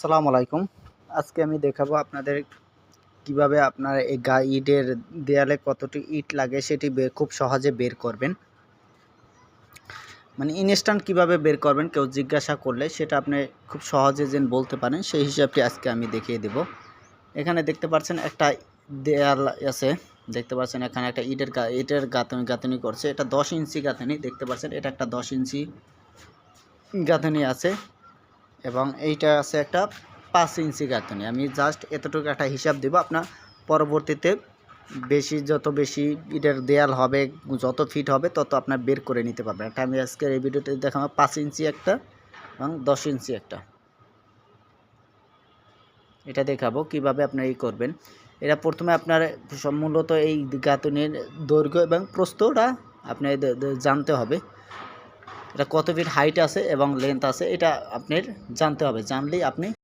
আসসালামু আলাইকুম। আজকে আমি দেখাবো আপনাদের কিভাবে আপনার এই ইটের দেয়ালে কতটি ইট লাগে সেটি খুব সহজে বের করবেন। মানে ইনস্ট্যান্ট কিভাবে বের করবেন কেউ জিজ্ঞাসা করলে সেটা আপনি খুব সহজে যেন বলতে পারেন সেই হিসাবটি আজকে আমি দেখিয়ে দেব। এখানে দেখতে পাচ্ছেন একটা দেয়াল আছে, দেখতে পাচ্ছেন এখানে একটা ইটের গাঁথনি করছে। এটা 10 ইঞ্চি গাঁথনি, দেখতে পাচ্ছেন এটা একটা 10 ইঞ্চি গাঁথনি আছে এবং এইটা আছে একটা 5 ইঞ্চি গাঁথনি। আমি জাস্ট এতটুকু একটা হিসাব দেব, আপনার পরবর্তীতে যত বেশি ইটের দেয়াল হবে, যত ফিট হবে তত আপনার বের করে নিতে পারবেন। এটা আমি আজকের এই ভিডিওতে দেখাবো 5 ইঞ্চি একটা এবং 10 ইঞ্চি একটা, এটা দেখাবো কিভাবে আপনার এই করবেন। এটা প্রথমে আপনার মূলত এই গাঁথনির দৈর্ঘ্য এবং প্রস্থটা আপনি জানতে হবে। এটা কত ফিট হাইট আছে এবং লেন্থ আছে এটা আপনার জানতে হবে, জানলেই আপনি